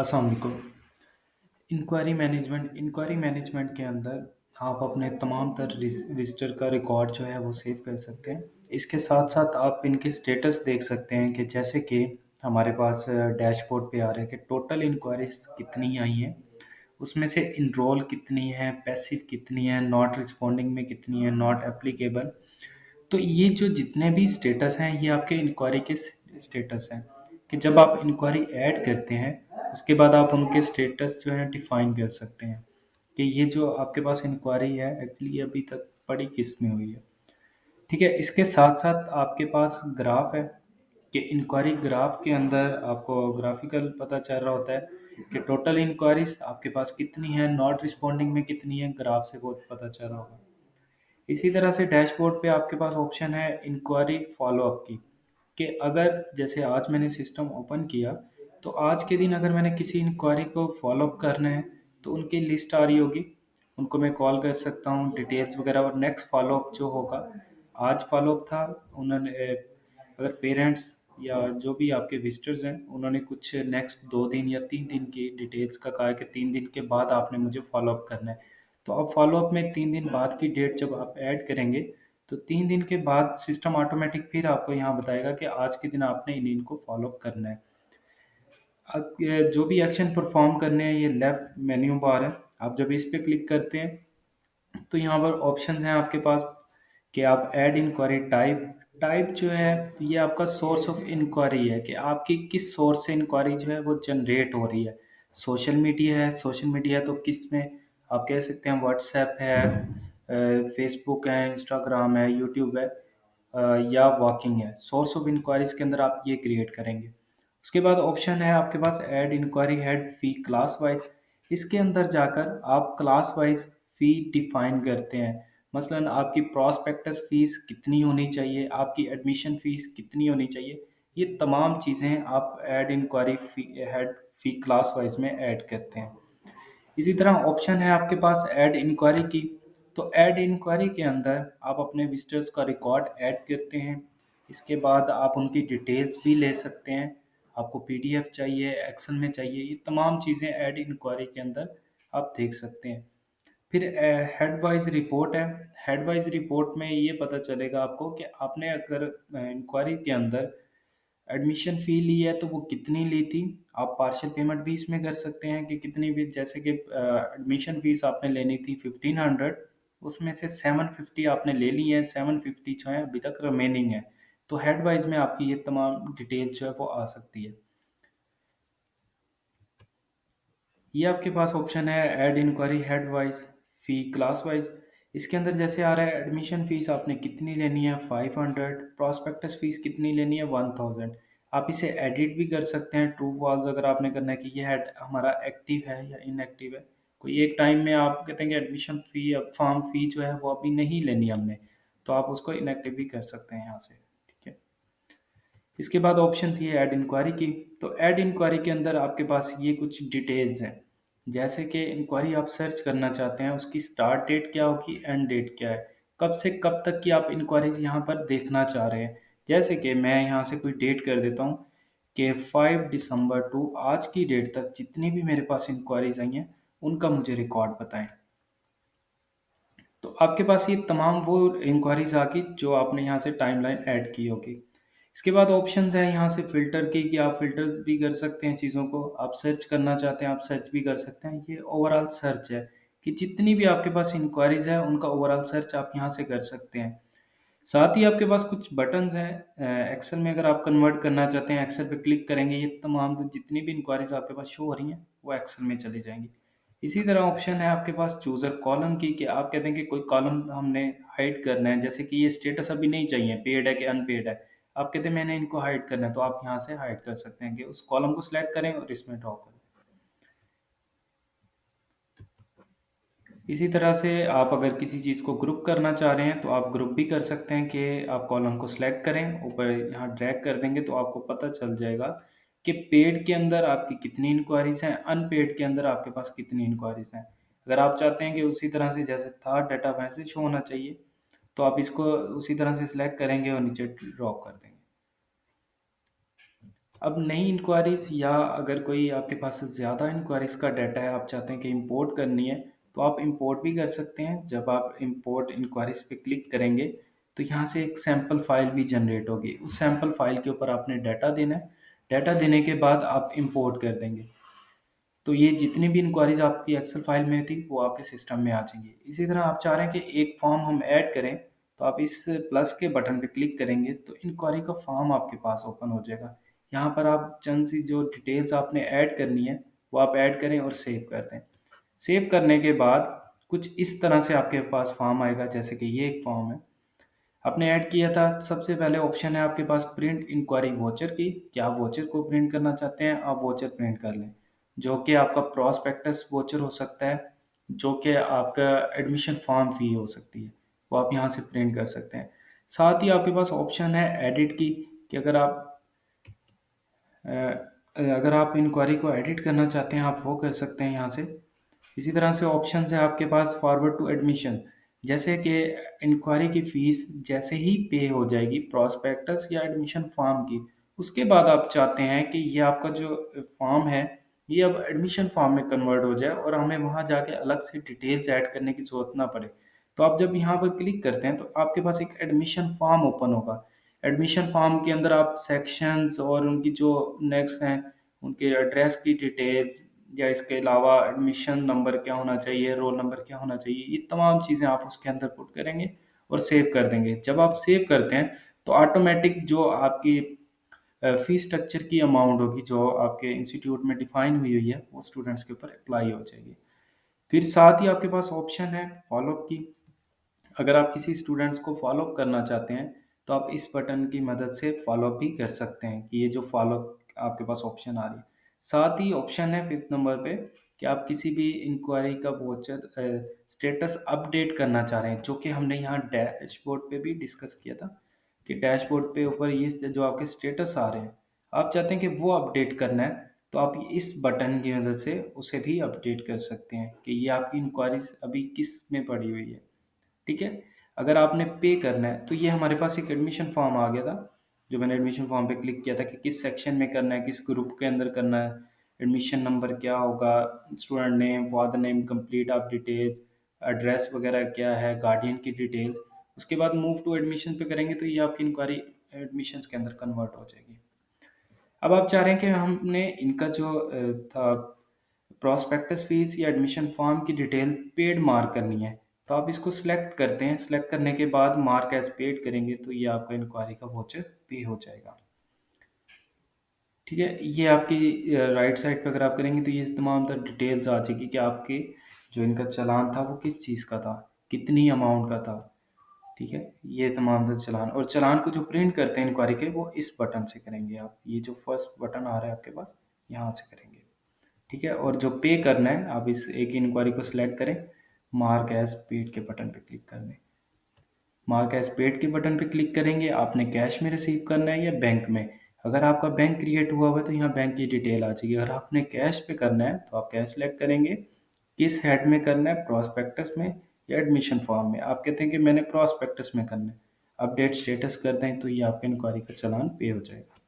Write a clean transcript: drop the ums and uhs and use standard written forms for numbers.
अस्सलाम वालेकुम। Inquiry management के अंदर आप अपने तमाम तर विजिटर का रिकॉर्ड जो है वो सेव कर सकते हैं। इसके साथ साथ आप इनके स्टेटस देख सकते हैं कि जैसे कि हमारे पास डैशबोर्ड पे आ रहा है कि टोटल इंक्वायरीज कितनी आई हैं, उसमें से इनरोल कितनी है, पैसिव कितनी है, नॉट रिस्पॉन्डिंग में कितनी है, नॉट एप्लीकेबल। तो ये जो जितने भी स्टेटस हैं ये आपके इंक्वायरी के स्टेटस हैं कि जब आप इंक्वायरी ऐड करते हैं उसके बाद आप उनके स्टेटस जो है डिफाइन कर सकते हैं कि ये जो आपके पास इंक्वायरी है एक्चुअली अभी तक पड़ी किस में हुई है। ठीक है, इसके साथ साथ आपके पास ग्राफ है कि इंक्वायरी ग्राफ के अंदर आपको ग्राफिकल पता चल रहा होता है कि टोटल इंक्वायरीज आपके पास कितनी है, नॉट रिस्पॉन्डिंग में कितनी है, ग्राफ से बहुत पता चल रहा होगा। इसी तरह से डैशबोर्ड पे आपके पास ऑप्शन है इंक्वायरी फॉलोअप की कि अगर जैसे आज मैंने सिस्टम ओपन किया तो आज के दिन अगर मैंने किसी इंक्वायरी को फॉलोअप करना है तो उनकी लिस्ट आ रही होगी, उनको मैं कॉल कर सकता हूँ डिटेल्स वगैरह, और नेक्स्ट फॉलोअप जो होगा आज फॉलोअप था उन्होंने अगर पेरेंट्स या जो भी आपके विजिटर्स हैं उन्होंने कुछ नेक्स्ट 2 दिन या 3 दिन की डिटेल्स का कहा है कि 3 दिन के बाद आपने मुझे फॉलोअप करना है, तो अब फॉलोअप में 3 दिन बाद की डेट जब आप ऐड करेंगे तो 3 दिन के बाद सिस्टम ऑटोमेटिक फिर आपको यहाँ बताएगा कि आज के दिन आपने इन इनको फॉलोअप करना है। अब ये जो भी एक्शन परफॉर्म करने हैं ये लेफ्ट मेन्यू बार है, आप जब इस पे क्लिक करते हैं तो यहाँ पर ऑप्शंस हैं आपके पास कि आप ऐड इंक्वायरी टाइप। टाइप जो है ये आपका सोर्स ऑफ इंक्वायरी है कि आपकी किस सोर्स से इंक्वायरी जो है वो जनरेट हो रही है। सोशल मीडिया है, सोशल मीडिया तो किस में आप कह सकते हैं व्हाट्सएप है, फेसबुक है, इंस्टाग्राम है, यूट्यूब है, या वॉकिंग है। सोर्स ऑफ इंक्वायरीज के अंदर आप ये क्रिएट करेंगे। उसके बाद ऑप्शन है आपके पास ऐड इंक्वायरी हेड फी क्लास वाइज। इसके अंदर जाकर आप क्लास वाइज फी डिफाइन करते हैं। मसलन आपकी प्रॉस्पेक्टस फीस कितनी होनी चाहिए, आपकी एडमिशन फीस कितनी होनी चाहिए, ये तमाम चीज़ें आप ऐड इंक्वायरी फी हेड फी क्लास वाइज में ऐड करते हैं। इसी तरह ऑप्शन है आपके पास ऐड इंक्वायरी की। तो ऐड इंक्वायरी के अंदर आप अपने विजिटर्स का रिकॉर्ड ऐड करते हैं। इसके बाद आप उनकी डिटेल्स भी ले सकते हैं, आपको पीडीएफ चाहिए, एक्सेल में चाहिए, ये तमाम चीज़ें ऐड इंक्वायरी के अंदर आप देख सकते हैं। फिर हेड वाइज रिपोर्ट है। हेड वाइज रिपोर्ट में ये पता चलेगा आपको कि आपने अगर इंक्वायरी के अंदर एडमिशन फ़ी ली है तो वो कितनी ली थी। आप पार्शियल पेमेंट भी इसमें कर सकते हैं कि कितनी भी, जैसे कि एडमिशन फ़ीस आपने लेनी थी 1500, उसमें से 750 आपने ले ली है, 750 जो है अभी तक रिमेनिंग है। तो हेड वाइज में आपकी ये तमाम डिटेल जो है वो आ सकती है। ये आपके पास ऑप्शन है ऐड इंक्वायरी हेड वाइज फी क्लास वाइज। इसके अंदर जैसे आ रहा है एडमिशन फीस आपने कितनी लेनी है 500, प्रॉस्पेक्टस फीस कितनी लेनी है 1000। आप इसे एडिट भी कर सकते हैं ट्रू फॉल्स अगर आपने करना है कि ये हेड हमारा एक्टिव है या इनएक्टिव है। कोई एक टाइम में आप कहते हैं कि एडमिशन फी फॉर्म फी जो है वो अभी नहीं लेनी हमने, तो आप उसको इनएक्टिव भी कर सकते हैं यहाँ से। ठीक है, इसके बाद ऑप्शन थी ऐड इंक्वायरी की। तो ऐड इंक्वायरी के अंदर आपके पास ये कुछ डिटेल्स हैं, जैसे कि इंक्वायरी आप सर्च करना चाहते हैं उसकी स्टार्ट डेट क्या होगी, एंड डेट क्या है, कब से कब तक की आप इंक्वायरीज यहाँ पर देखना चाह रहे हैं। जैसे कि मैं यहाँ से कोई डेट कर देता हूँ कि 5 दिसंबर टू आज की डेट तक जितनी भी मेरे पास इंक्वायरीज आई हैं उनका मुझे रिकॉर्ड बताएं। तो आपके पास ये तमाम वो इंक्वायरीज आ गई जो आपने यहाँ से टाइमलाइन ऐड की होगी। इसके बाद ऑप्शंस है यहाँ से फ़िल्टर की कि आप फ़िल्टर भी कर सकते हैं चीज़ों को, आप सर्च करना चाहते हैं आप सर्च भी कर सकते हैं। ये ओवरऑल सर्च है कि जितनी भी आपके पास इंक्वायरीज है उनका ओवरऑल सर्च आप यहाँ से कर सकते हैं। साथ ही आपके पास कुछ बटन्स हैं एक्सेल में, अगर आप कन्वर्ट करना चाहते हैं एक्सेल पे क्लिक करेंगे ये तमाम जितनी भी इंक्वायरीज आपके पास शो हो रही हैं वो एक्सेल में चली जाएंगी। इसी तरह ऑप्शन है आपके पास चूज़र कॉलम की कि आप कहते हैं कि कोई कॉलम हमने हाइड करना है, जैसे कि ये स्टेटस अभी नहीं चाहिए, पेड है कि अनपेड है, आप कहते हैं मैंने इनको हाइड करना है, तो आप यहाँ से हाइड कर सकते हैं कि उस कॉलम को सिलेक्ट करें और इसमें ड्रॉ करें। इसी तरह से आप अगर किसी चीज़ को ग्रुप करना चाह रहे हैं तो आप ग्रुप भी कर सकते हैं कि आप कॉलम को सिलेक्ट करें, ऊपर यहाँ ड्रैग कर देंगे तो आपको पता चल जाएगा कि पेड के अंदर आपकी कितनी इंक्वायरीज हैं, अनपेड के अंदर आपके पास कितनी इंक्वायरीज हैं। अगर आप चाहते हैं कि उसी तरह से जैसे था डाटा वैसे शो होना चाहिए तो आप इसको उसी तरह से सिलेक्ट करेंगे और नीचे ड्रॉप कर देंगे। अब नई इंक्वायरीज़ या अगर कोई आपके पास ज़्यादा इंक्वायरीज़ का डाटा है, आप चाहते हैं कि इंपोर्ट करनी है, तो आप इंपोर्ट भी कर सकते हैं। जब आप इंपोर्ट इंक्वायरीज़ पे क्लिक करेंगे, तो यहाँ से एक सैंपल फाइल भी जनरेट होगी। उस सैंपल फाइल के ऊपर आपने डाटा देना है। डाटा देने के बाद आप इंपोर्ट कर देंगे। तो ये जितनी भी इंक्वायरीज़ आपकी एक्सेल फाइल में थी, वो आपके सिस्टम में आ जाएँगी। इसी तरह आप चाह रहे हैं कि एक फॉर्म हम ऐड करें, तो आप इस प्लस के बटन पे क्लिक करेंगे, तो इंक्वायरी का फॉर्म आपके पास ओपन हो जाएगा। यहाँ पर आप चंद सी जो डिटेल्स आपने ऐड करनी है, वो आप ऐड करें और सेव कर दें। सेव करने के बाद कुछ इस तरह से आपके पास फॉर्म आएगा, जैसे कि ये एक फॉर्म है। आपने ऐड किया था, सबसे पहले ऑप्शन है आपके पास प्रिंट इंक्वायरी वोचर की, क्या आप वोचर को प्रिंट करना चाहते हैं, आप वोचर प्रिंट कर लें, जो कि आपका प्रॉस्पेक्टस वोचर हो सकता है, जो कि आपका एडमिशन फॉर्म फी हो सकती है, वो आप यहाँ से प्रिंट कर सकते हैं। साथ ही आपके पास ऑप्शन है एडिट की, कि अ, अगर आप इंक्वायरी को एडिट करना चाहते हैं, आप वो कर सकते हैं यहाँ से। इसी तरह से ऑप्शन है आपके पास फॉरवर्ड टू एडमिशन, जैसे कि इंक्वायरी की फ़ीस जैसे ही पे हो जाएगी प्रॉस्पेक्टस या एडमिशन फॉर्म की, उसके बाद आप चाहते हैं कि ये आपका जो फॉर्म है, ये अब एडमिशन फॉर्म में कन्वर्ट हो जाए और हमें वहाँ जाके अलग से डिटेल्स ऐड करने की ज़रूरत ना पड़े। तो आप जब यहाँ पर क्लिक करते हैं, तो आपके पास एक एडमिशन फॉर्म ओपन होगा। एडमिशन फॉर्म के अंदर आप सेक्शंस और उनकी जो नेक्स्ट हैं, उनके एड्रेस की डिटेल्स, या इसके अलावा एडमिशन नंबर क्या होना चाहिए, रोल नंबर क्या होना चाहिए, ये तमाम चीज़ें आप उसके अंदर पुट करेंगे और सेव कर देंगे। जब आप सेव करते हैं, तो ऑटोमेटिक जो आपकी फ़ी स्ट्रक्चर की अमाउंट होगी, जो आपके इंस्टीट्यूट में डिफ़ाइन हुई हुई है, वो स्टूडेंट्स के ऊपर अप्लाई हो जाएगी। फिर साथ ही आपके पास ऑप्शन है फ़ॉलो-अप की। अगर आप किसी स्टूडेंट्स को फॉलो अप करना चाहते हैं, तो आप इस बटन की मदद से फॉलो अप भी कर सकते हैं, कि ये जो फॉलो आपके पास ऑप्शन आ रही है। साथ ही ऑप्शन है 5th नंबर पे, कि आप किसी भी इंक्वायरी का वाउचर स्टेटस अपडेट करना चाह रहे हैं, जो कि हमने यहाँ डैशबोर्ड पे भी डिस्कस किया था, कि डैशबोर्ड पे ऊपर ये जो आपके स्टेटस आ रहे हैं, आप चाहते हैं कि वो अपडेट करना है, तो आप इस बटन की मदद से उसे भी अपडेट कर सकते हैं, कि ये आपकी इंक्वायरीज़ अभी किस में पड़ी हुई है। ठीक है? अगर आपने पे करना है, तो ये हमारे पास एक एडमिशन फॉर्म आ गया था, जो मैंने एडमिशन फॉर्म पे क्लिक किया था कि किस सेक्शन में करना है, किस ग्रुप के अंदर करना है, एडमिशन नंबर क्या होगा, student name, father name, complete of details, address वगैरह क्या है, गार्डियन की डिटेल्स। उसके बाद मूव टू एडमिशन पे करेंगे, तो ये आपकी इंक्वायरी एडमिशन्स के अंदर कन्वर्ट हो जाएगी। अब आप चाह रहे हैं कि हमने इनका जो था प्रॉस्पेक्टस फीस या एडमिशन फॉर्म की डिटेल पेड मार्क करनी है, तो आप इसको सिलेक्ट करते हैं। सिलेक्ट करने के बाद मार्क एज पेड करेंगे, तो ये आपका इंक्वायरी का वाउचर पे हो जाएगा। ठीक है, ये आपकी राइट साइड पे अगर आप करेंगे, तो ये तमाम तर डिटेल्स आ जाएगी कि आपके जो इनका चालान था वो किस चीज़ का था, कितनी अमाउंट का था। ठीक है, ये तमाम तर चालान, और चालान को जो प्रिंट करते हैं इंक्वायरी के, वो इस बटन से करेंगे आप। ये जो फर्स्ट बटन आ रहा है आपके पास, यहाँ से करेंगे। ठीक है, और जो पे करना है, आप इस एक इंक्वायरी को सिलेक्ट करें, मार्क एज पेड के बटन पे क्लिक कर दें। मार्क एज पेड के बटन पे क्लिक करेंगे, आपने कैश में रिसीव करना है या बैंक में। अगर आपका बैंक क्रिएट हुआ हुआ है, तो यहाँ बैंक की डिटेल आ जाएगी। अगर आपने कैश पे करना है, तो आप कैश सिलेक्ट करेंगे। किस हेड में करना है, प्रॉस्पेक्टस में या एडमिशन फॉर्म में। आप कहते हैं कि मैंने प्रॉस्पेक्टस में करना है, अपडेट स्टेटस कर दें, तो ये आपके इंक्वायरी का चालान पे हो जाएगा।